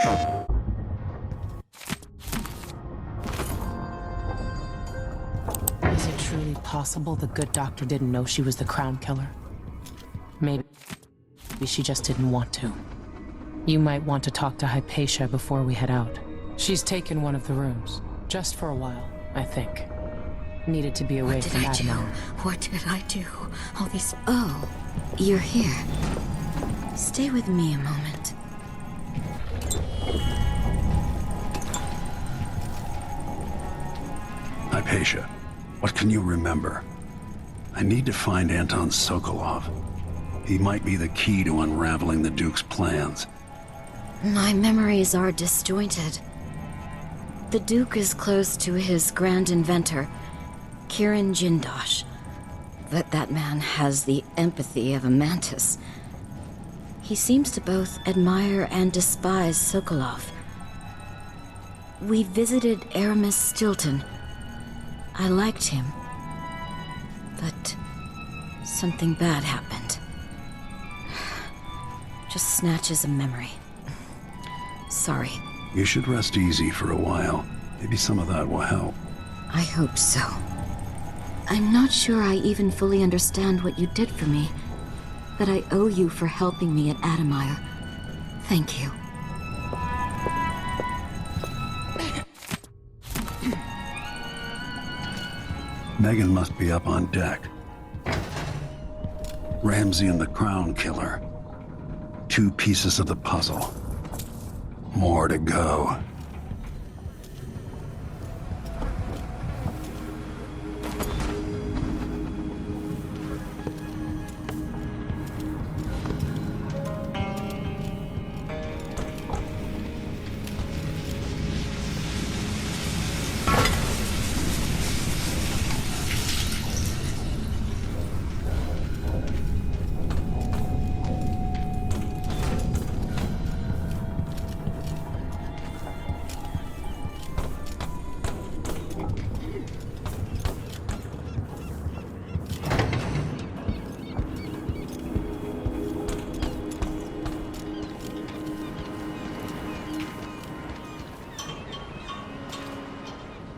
Is it truly possible the good doctor didn't know she was the crown killer? Maybe she just didn't want to. You might want to talk to Hypatia before we head out. She's taken one of the rooms. Just for a while, I think. Needed to be away from Adamar. What did I do? All these... Oh, you're here. Stay with me a moment. Hypatia, what can you remember? I need to find Anton Sokolov. He might be the key to unraveling the Duke's plans. My memories are disjointed. The Duke is close to his grand inventor, Kirin Jindosh. But that man has the empathy of a mantis. He seems to both admire and despise Sokolov. We visited Aramis Stilton. I liked him. But something bad happened. Just snatches of memory. Sorry. You should rest easy for a while. Maybe some of that will help. I hope so. I'm not sure I even fully understand what you did for me, but I owe you for helping me at Adamar. Thank you. Megan must be up on deck. Ramsey and the Crown Killer. 2 pieces of the puzzle. More to go.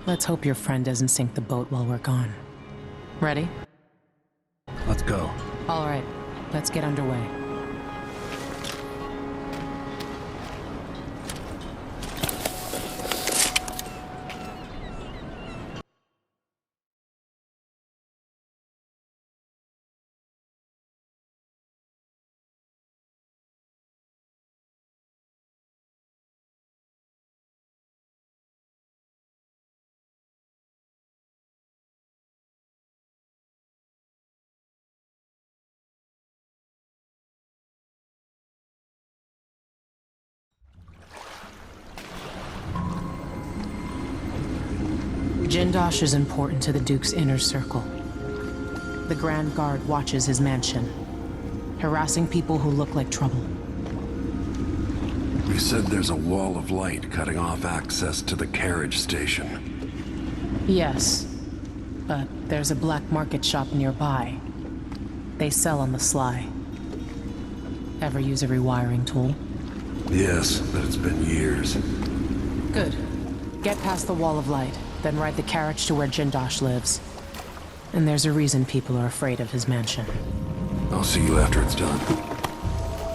Let's hope your friend doesn't sink the boat while we're gone. Ready? Let's go. All right, let's get underway. Jindosh is important to the Duke's inner circle. The Grand Guard watches his mansion, harassing people who look like trouble. You said there's a wall of light cutting off access to the carriage station. Yes, but there's a black market shop nearby. They sell on the sly. Ever use a rewiring tool? Yes, but it's been years. Good. Get past the wall of light, then ride the carriage to where Jindosh lives. And there's a reason people are afraid of his mansion. I'll see you after it's done.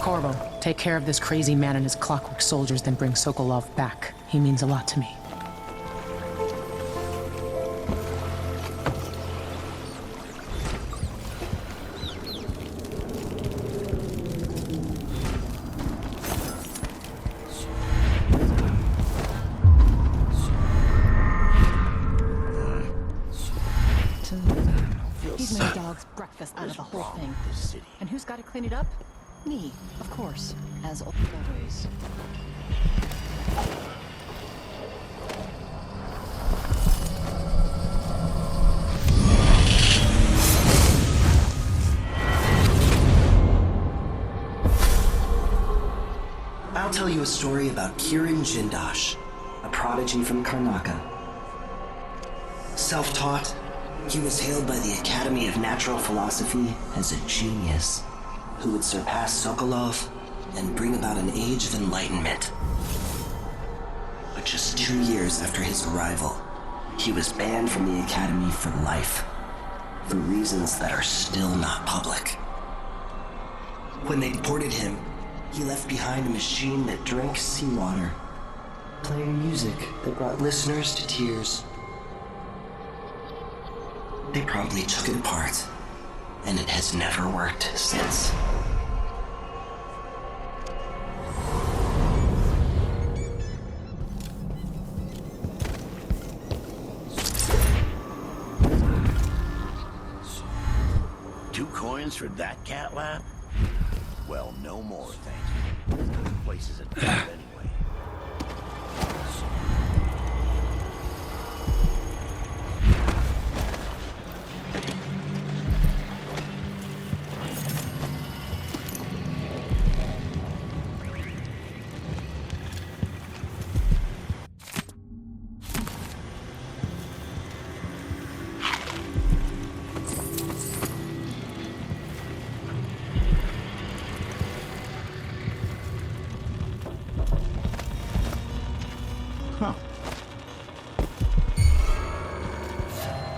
Corvo, take care of this crazy man and his clockwork soldiers, then bring Sokolov back. He means a lot to me. He's made dog's breakfast out of the whole thing. And who's got to clean it up? Me, of course, as always. I'll tell you a story about Kirin Jindosh, a prodigy from Karnaca. Self-taught, he was hailed by the Academy of Natural Philosophy as a genius who would surpass Sokolov and bring about an age of enlightenment. But just 2 years after his arrival, he was banned from the Academy for life, for reasons that are still not public. When they deported him, he left behind a machine that drank seawater, playing music that brought listeners to tears. They probably took it apart, and it has never worked since. For that cat lab? Well, no more, thank you. The place is a dump anyway.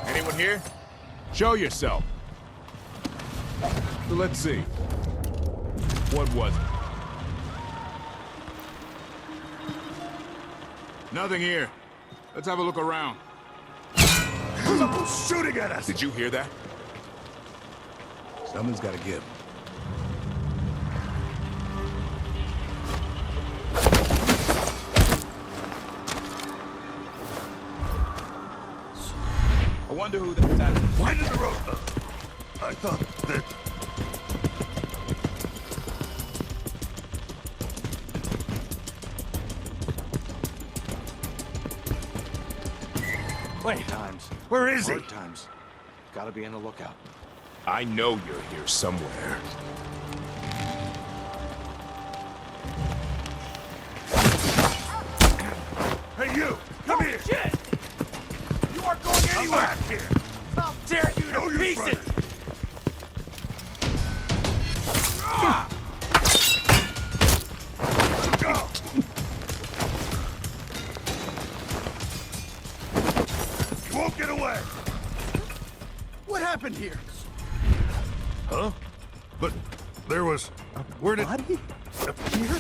Anyone here? Show yourself. So let's see. What was it? Nothing here. Let's have a look around. Someone's shooting at us! Did you hear that? Someone's gotta give. I wonder who that is. Why did the road... I thought that... Wait. Times. Where is he? Hard times. Gotta be on the lookout. I know you're here somewhere. Hey, you! Come here! Shit! You aren't going Come anywhere! back here! I'll tear you No to use pieces! running. Ah! Go! You won't get away! What happened here? Huh? But there was... Where did... Body? Up here?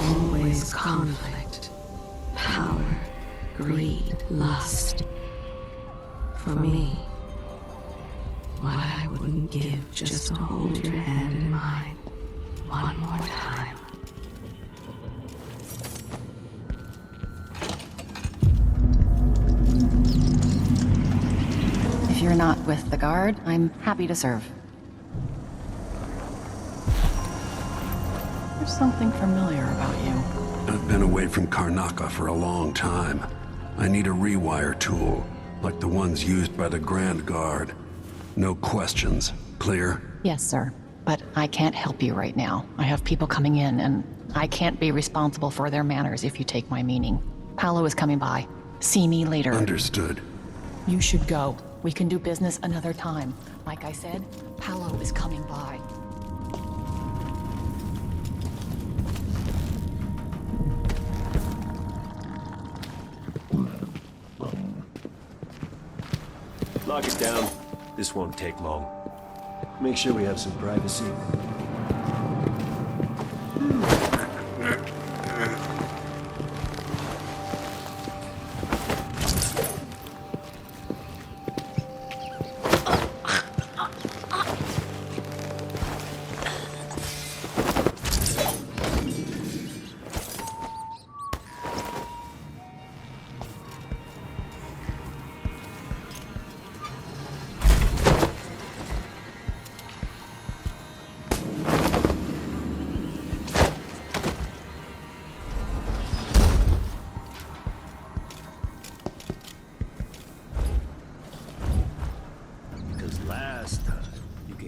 Always conflict, power, greed, lust. For me, what I wouldn't give just to hold your hand in mine one more time. If you're not with the guard, I'm happy to serve. There's something familiar about you. I've been away from Karnaca for a long time. I need a rewire tool, like the ones used by the Grand Guard. No questions. Clear? Yes, sir. But I can't help you right now. I have people coming in, and I can't be responsible for their manners if you take my meaning. Paolo is coming by. See me later. Understood. You should go. We can do business another time. Like I said, Paolo is coming by. Lock it down. This won't take long. Make sure we have some privacy.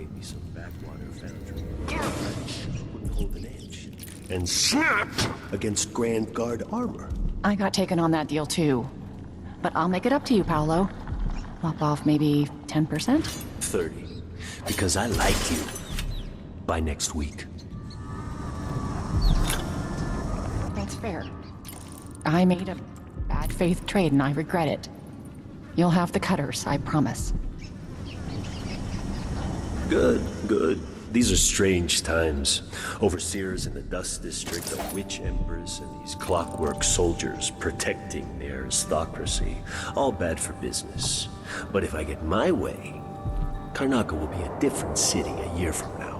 gave me some backwater foundry. Wouldn't hold an edge. And snapped against Grand Guard armor. I got taken on that deal too. But I'll make it up to you, Paolo. Lop off maybe 10%? 30. Because I like you. By next week. That's fair. I made a bad faith trade and I regret it. You'll have the cutters, I promise. Good, good. These are strange times. Overseers in the Dust District, a witch empress, and these clockwork soldiers protecting the aristocracy. All bad for business. But if I get my way, Karnaca will be a different city a year from now.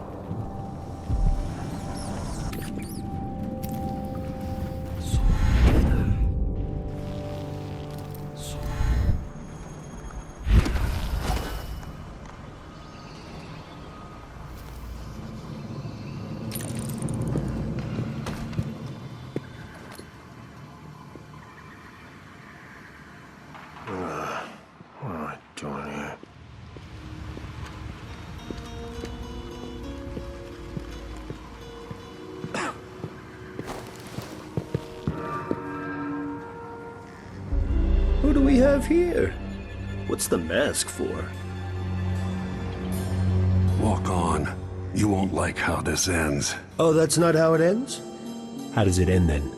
Who do we have here? What's the mask for? Walk on. You won't like how this ends. Oh, that's not how it ends? How does it end then?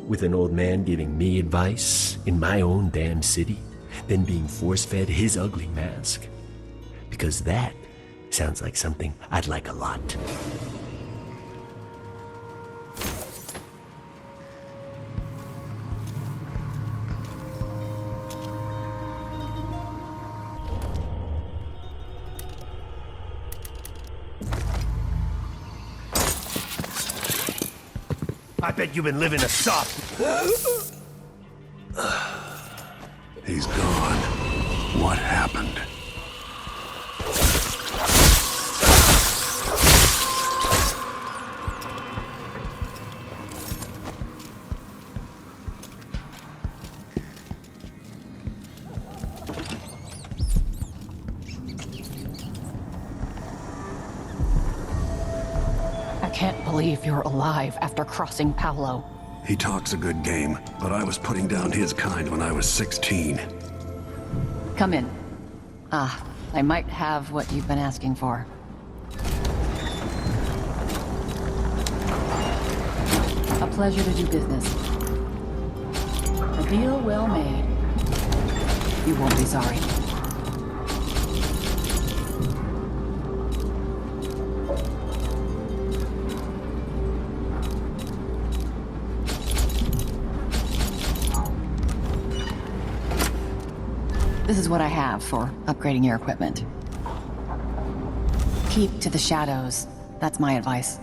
With an old man giving me advice in my own damn city, then being force-fed his ugly mask? Because that sounds like something I'd like a lot. I bet you've been living a soft. He's gone. What happened? I can't believe you're alive after crossing Paolo. He talks a good game, but I was putting down his kind when I was 16. Come in. I might have what you've been asking for. A pleasure to do business. A deal well made. You won't be sorry. This is what I have for upgrading your equipment. Keep to the shadows. That's my advice.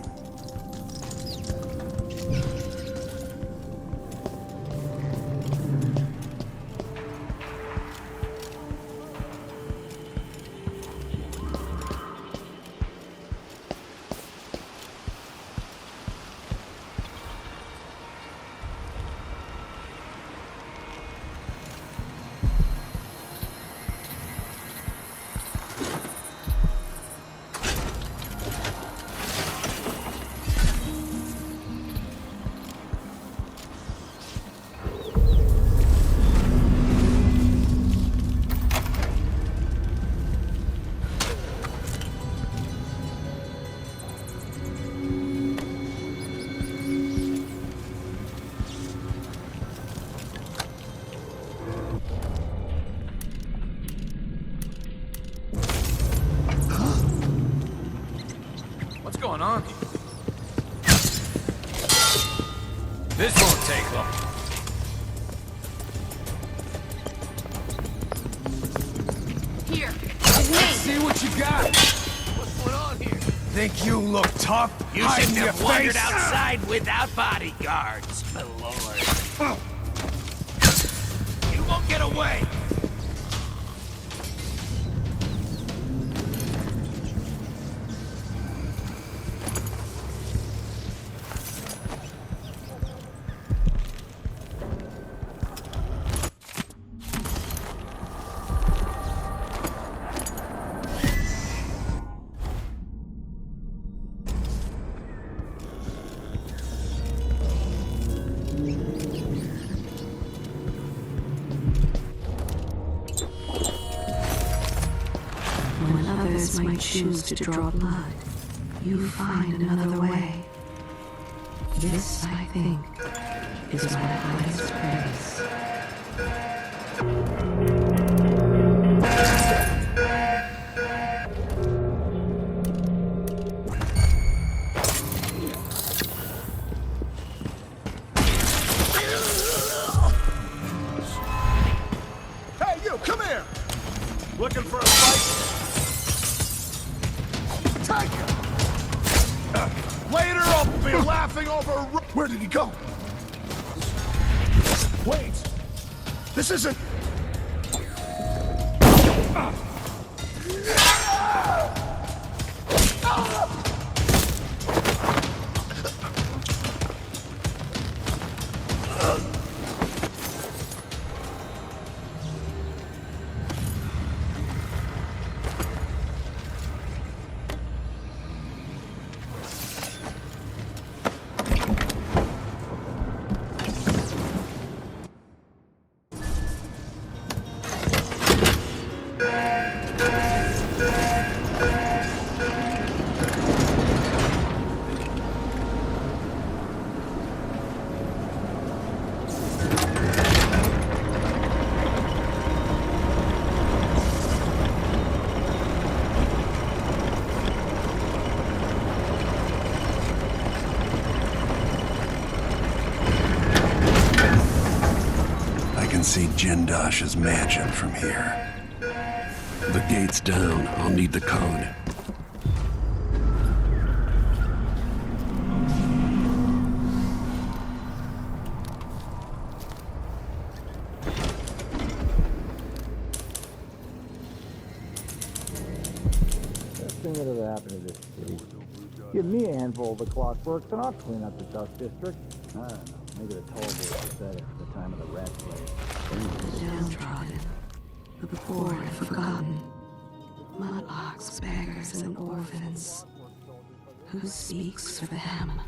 What's going on here? This won't take long. Here. Let's see what you got. What's going on here? Think you look tough? You Hiding shouldn't your have wandered face? outside without bodyguards, my lord. You won't get away. Others might choose to draw blood. You find another way. This, I think, is my highest praise. Hey, you, come here! Looking for a fight? Take it! Later, I'll be laughing over... Where did he go? Wait! This isn't... See Jindosh's mansion from here. The gate's down. I'll need the code. Best thing that ever happened to this city. Give me a handful of the clockworks and I'll clean up the dust district. I don't know. Maybe the toll booth was better at the time of the rat plague. The downtrodden, the poor and forgotten, mudlarks, beggars, and orphans. Who speaks for them?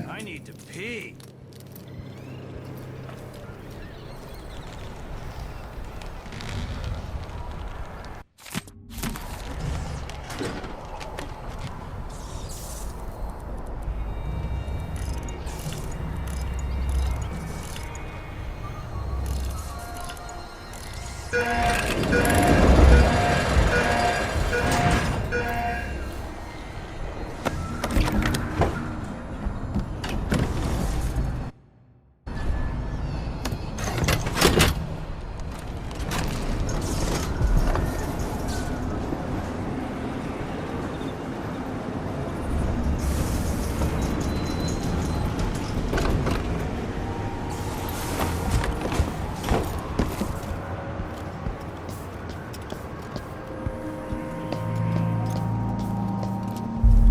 I need to pee.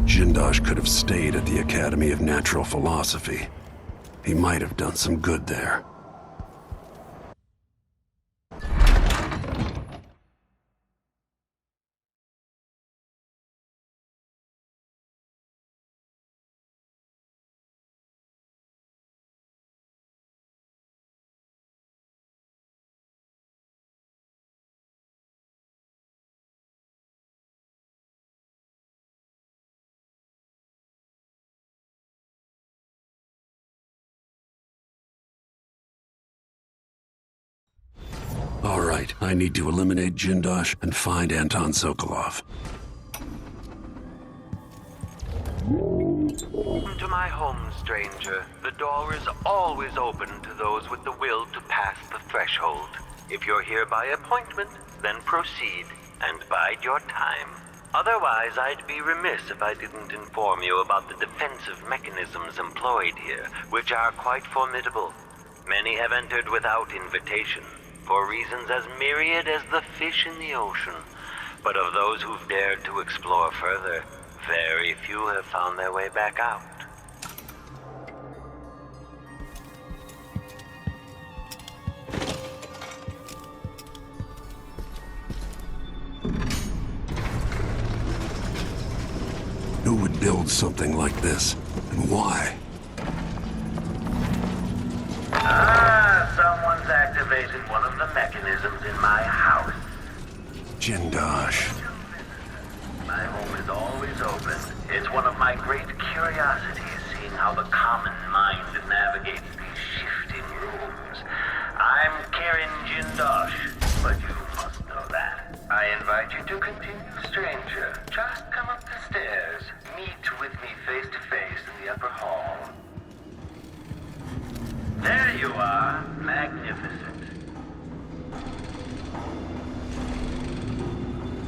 Jindosh could have stayed at the Academy of Natural Philosophy. He might have done some good there. All right, I need to eliminate Jindosh and find Anton Sokolov. Welcome to my home, stranger. The door is always open to those with the will to pass the threshold. If you're here by appointment, then proceed and bide your time. Otherwise, I'd be remiss if I didn't inform you about the defensive mechanisms employed here, which are quite formidable. Many have entered without invitation, for reasons as myriad as the fish in the ocean. But of those who've dared to explore further, very few have found their way back out. Who would build something like this, and why? Someone's activated one of the mechanisms in my house. Jindosh. My home is always open. It's one of my great curiosities, seeing how the common mind navigates these shifting rooms. I'm Kieran Jindosh, but you must know that. I invite you to continue, stranger. Just come up the stairs. Meet with me face to face in the upper hall. There you are. Magnificent.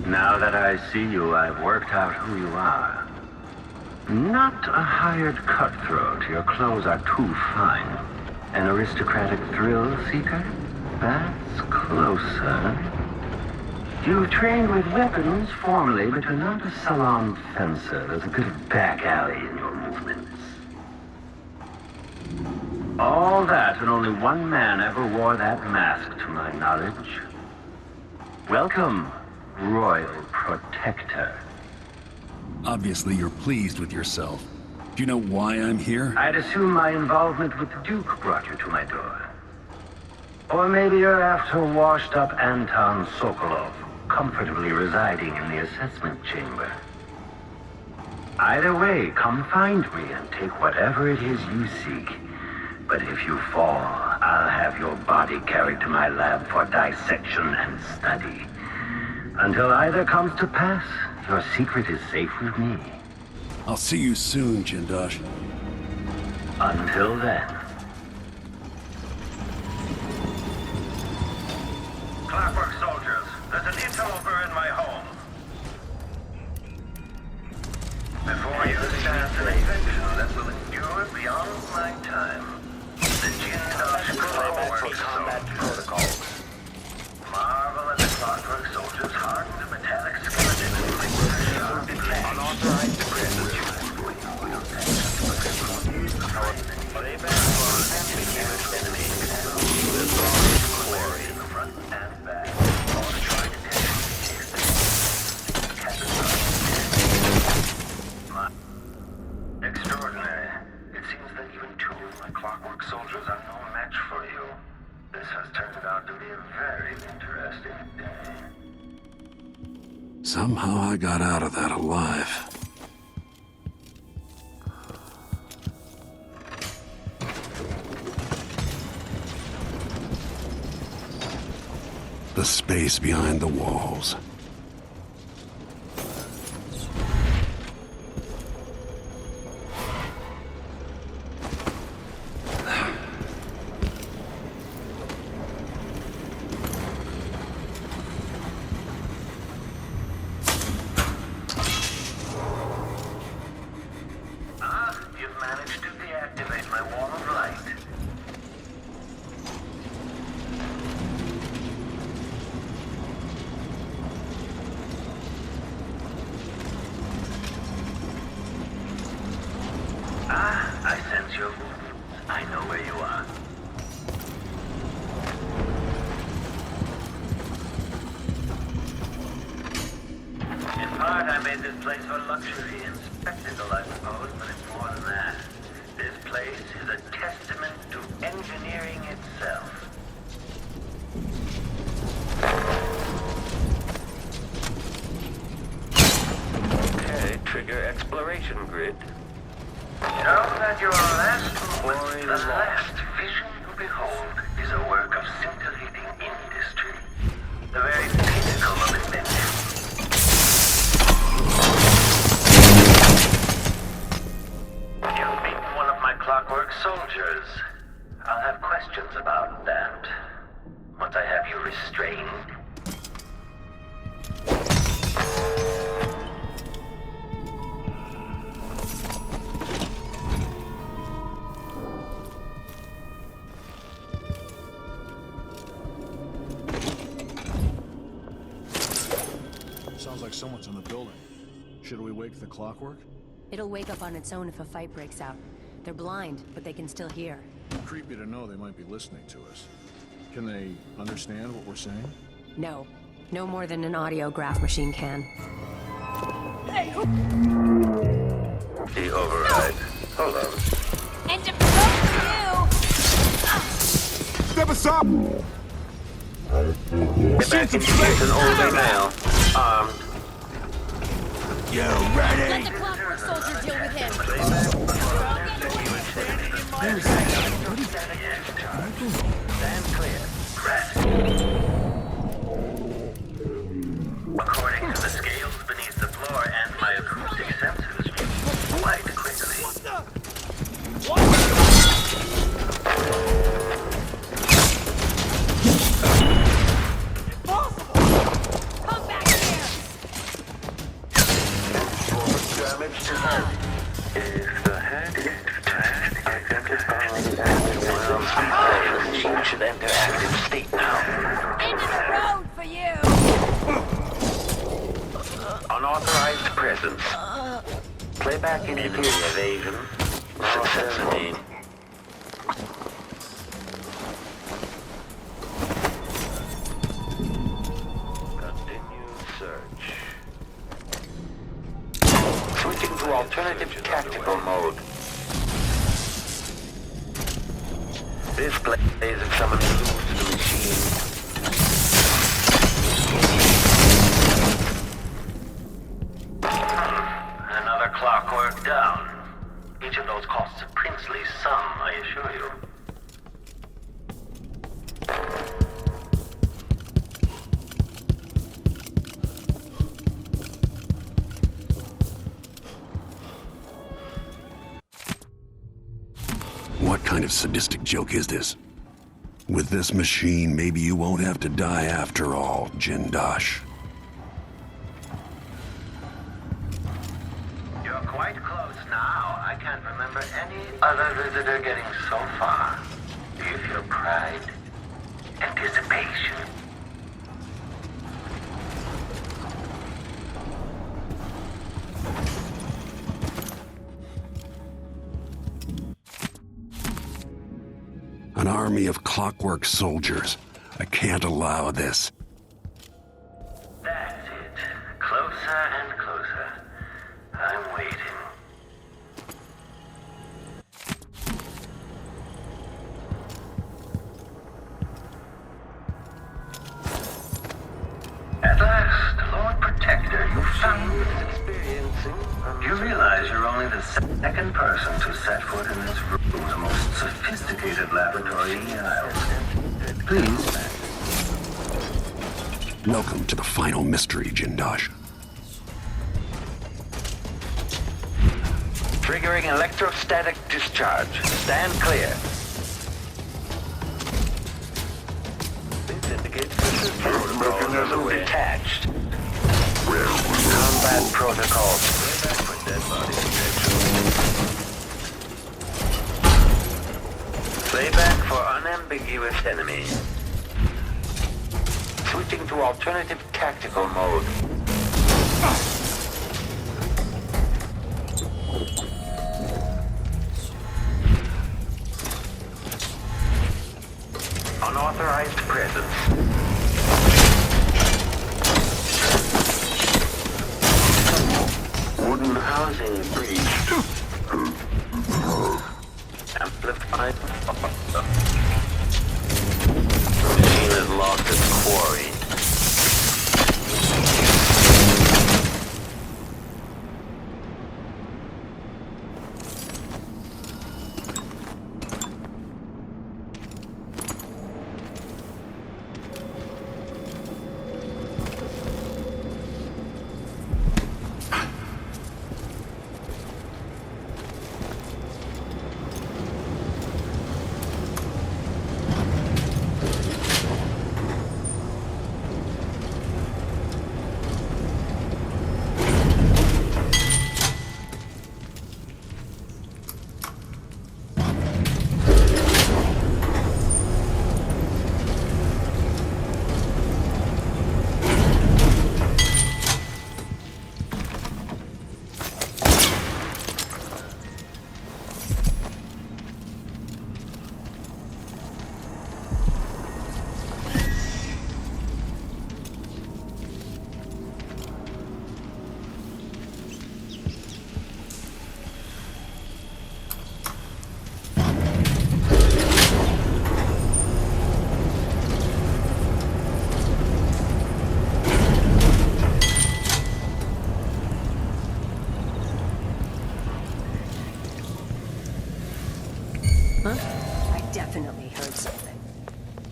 Now that I see you, I've worked out who you are. Not a hired cutthroat. Your clothes are too fine. An aristocratic thrill seeker? That's closer. You've trained with weapons formally, but you're not a salon fencer. There's a bit of back alley in your movements. All that, and only one man ever wore that mask, to my knowledge. Welcome, Royal Protector. Obviously you're pleased with yourself. Do you know why I'm here? I'd assume my involvement with the Duke brought you to my door. Or maybe you're after washed-up Anton Sokolov, comfortably residing in the assessment chamber. Either way, come find me and take whatever it is you seek. But if you fall, I'll have your body carried to my lab for dissection and study. Until either comes to pass, your secret is safe with me. I'll see you soon, Jindosh. Until then. Clockwork soldiers, there's an interloper in my home. Before you stand an eviction that will endure beyond my time. The Jindosh Clockwork Soldiers. Marvel at the Clockwork Soldiers' hardened metallic skeleton and unauthorized presence. They back for family enemy. Quarry in the front and back. All to try to extraordinary. It seems that even two of my Clockwork Soldiers are no match for you. This has turned out to be a very interesting day. Somehow I got out of that alive. The space behind the walls. You've managed to deactivate my wall of light. I sense your movement. I know where you are. In part, I made this place for luxury and spectacle, I suppose, but it's more than that. This place is a testament to engineering itself. Okay, trigger exploration grid. Know that your last moment, the last vision you behold, is a work of scintillating industry. The very pinnacle of invention. that. Once I have you restrained. Sounds like someone's in the building. Should we wake the clockwork? It'll wake up on its own if a fight breaks out. They're blind, but they can still hear. Creepy to know they might be listening to us. Can they understand what we're saying? No. No more than an audiograph machine can. Hey, who? The override. Hold on. And to provoke Step aside! Get back into an older now. Armed. You you! ready? Let the clockwork soldier deal with him! Stand clear. Rest. According to the scales beneath the floor and my acoustic sensors, you move quite quickly. Come back here! Damage to head. If the head is detached, identify the machine should enter active state now. Into the road for you! Unauthorized presence. Playback indicating evasion. Successful. Continue search. Switching to alternative tactical mode. This plays if someone moves the machine. Another clockwork down. Each of those costs a princely sum, I assure you. What kind of sadistic joke is this? With this machine, maybe you won't have to die after all, Jindosh. You're quite close now. I can't remember any other visitor getting so far. Do you feel pride? Anticipation? An army of clockwork soldiers. I can't allow this. That's it. Closer and closer. I'm waiting. At last, Lord Protector, you found experiencing. You realize you're only the second person to set foot in this room's most sophisticated laboratory in the Isles. Please. Welcome to the final mystery, Jindosh. Triggering electrostatic discharge. Stand clear. This indicates the mechanism detached. Combat protocols. Dead body Playback for unambiguous enemy. Switching to alternative tactical mode. Unauthorized presence. Wooden housing breached. Amplified. Machine has lost its quarry.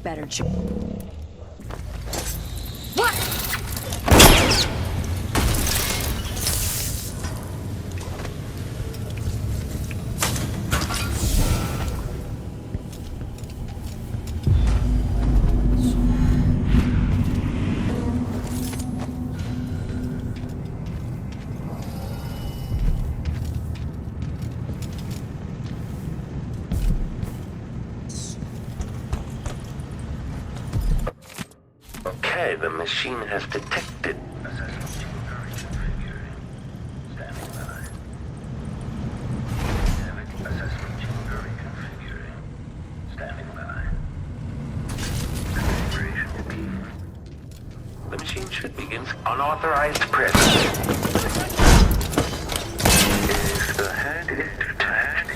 better choice. Okay, the machine has detected. The machine should begin unauthorized press. If the head is detached,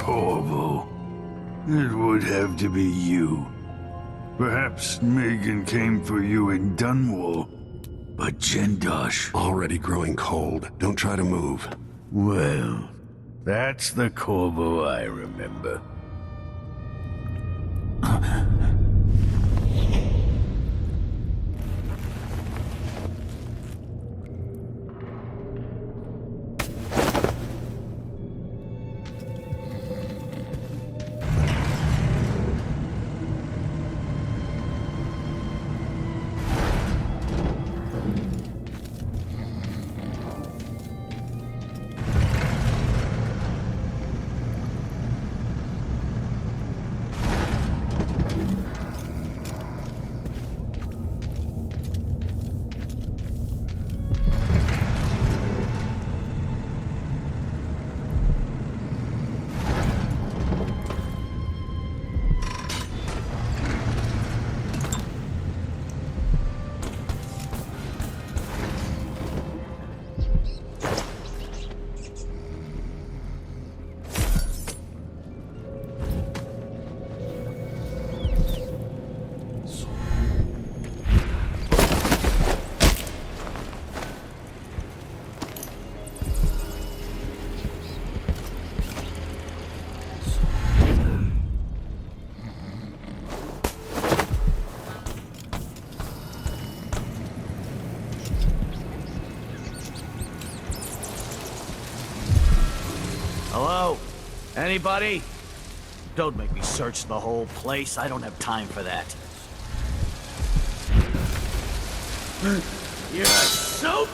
Corvo. It would have to be you. Perhaps Megan came for you in Dunwall, but Jindosh... Already growing cold. Don't try to move. Well, that's the Corvo I remember. Hello? Anybody? Don't make me search the whole place. I don't have time for that. You're so...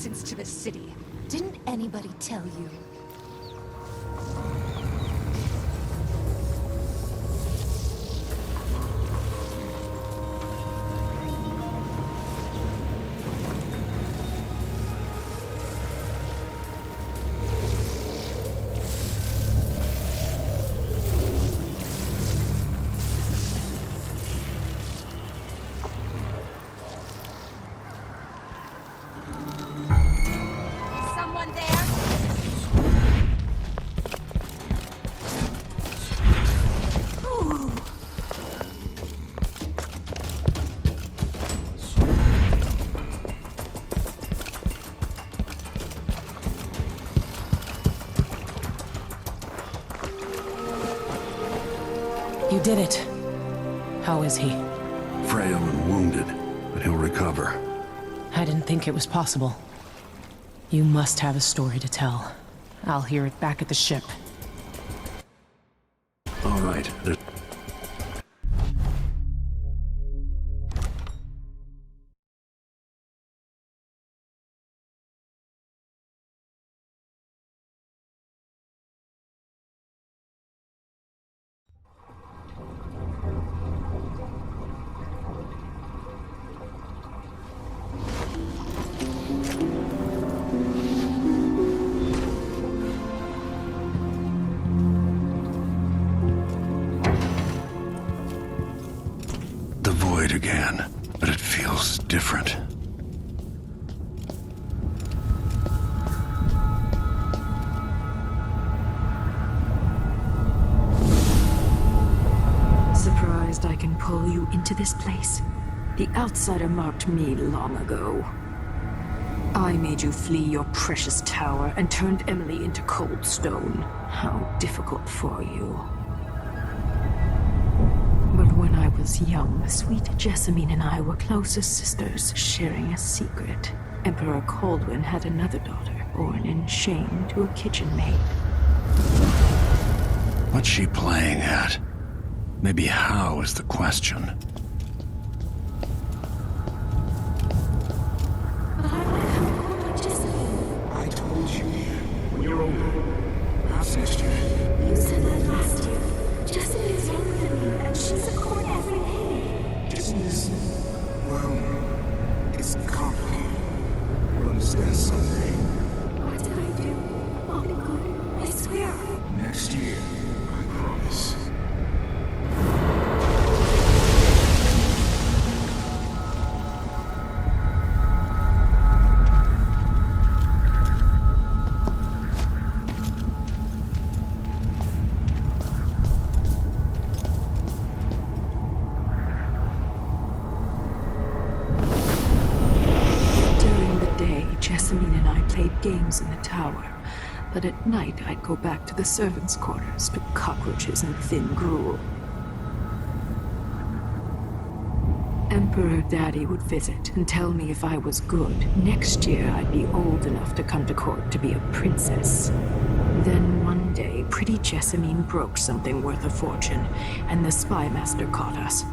nuisance to the city. Didn't anybody tell you? Someone there? You did it. How is he? Frail and wounded, but he'll recover. I didn't think it was possible. You must have a story to tell. I'll hear it back at the ship. All right, the void again, but it feels different. Surprised I can pull you into this place? The outsider marked me long ago. I made you flee your precious tower and turned Emily into cold stone. How difficult for you. But when I was young, sweet Jessamine and I were close as sisters, sharing a secret. Emperor Kaldwin had another daughter, born in shame to a kitchen maid. What's she playing at? Maybe how is the question. I told you, when you're older, perhaps next year. You said that last year. Jessamine is younger than me, and she's a court every day. Business, well, it's complicated. We'll understand someday. What did I do? I'll be good. I swear. Next year, I promise. Jessamine and I played games in the tower, but at night I'd go back to the servants' quarters to cockroaches and thin gruel. Emperor Daddy would visit and tell me if I was good. Next year I'd be old enough to come to court to be a princess. Then one day, pretty Jessamine broke something worth a fortune, and the spy master caught us.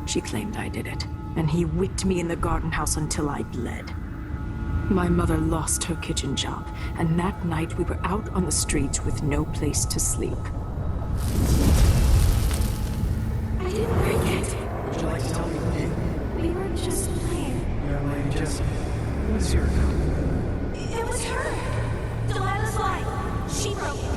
She claimed I did it, and he whipped me in the garden house until I bled. My mother lost her kitchen job, and that night we were out on the streets with no place to sleep. I didn't break it. Would you like to tell me who did? We were just playing. Young Lady Jessamine, who was your account? It was her! Delilah's lie. She broke it.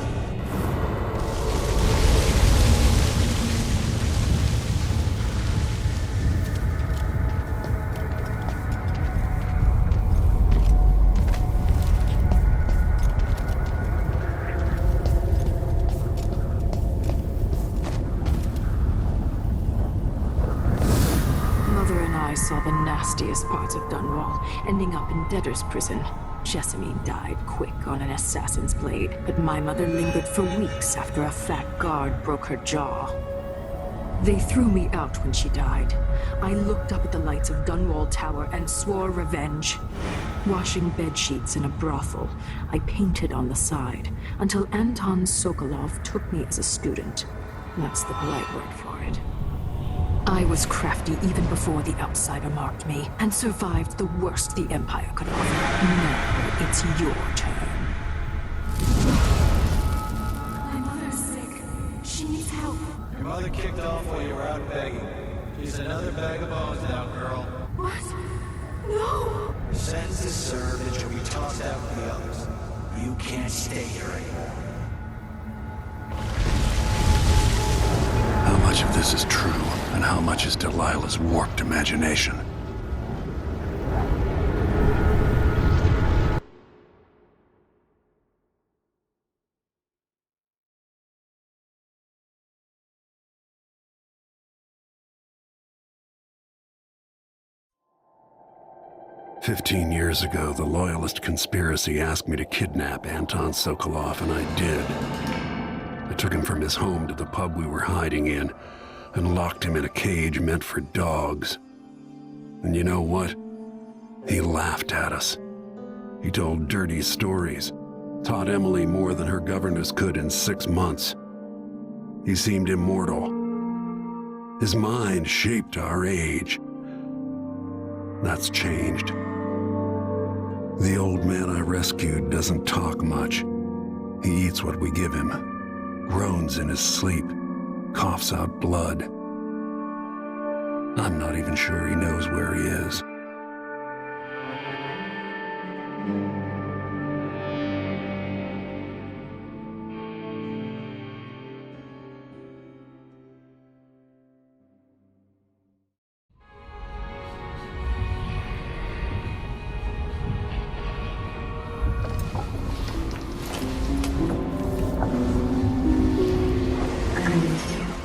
I saw the nastiest parts of Dunwall, ending up in debtor's prison. Jessamine died quick on an assassin's blade, but my mother lingered for weeks after a fat guard broke her jaw. They threw me out when she died. I looked up at the lights of Dunwall Tower and swore revenge. Washing bedsheets in a brothel, I painted on the side, until Anton Sokolov took me as a student. That's the polite word for it. I was crafty even before the outsider marked me, and survived the worst the Empire could offer. Now it's your turn. My mother's sick. She needs help. Your mother kicked off while you were out begging. She's another bag of bones now, girl. What? No! Your sentence is served and she'll be tossed out with the others. You can't stay here anymore. How much of this is true, and how much is Delilah's warped imagination? "15 years ago, the Loyalist conspiracy asked me to kidnap Anton Sokolov, and I did. I took him from his home to the pub we were hiding in, and locked him in a cage meant for dogs. And you know what? He laughed at us. He told dirty stories, taught Emily more than her governess could in 6 months. He seemed immortal. His mind shaped our age. That's changed. The old man I rescued doesn't talk much. He eats what we give him, groans in his sleep, coughs out blood. I'm not even sure he knows where he is."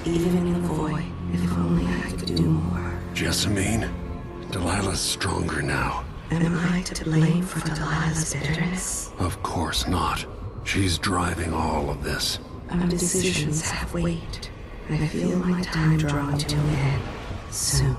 Even in the void, if only I could do more. Jessamine? Delilah's stronger now. Am I to blame for Delilah's bitterness? Of course not. She's driving all of this. Our decisions have weight. I feel my time drawing to an end soon.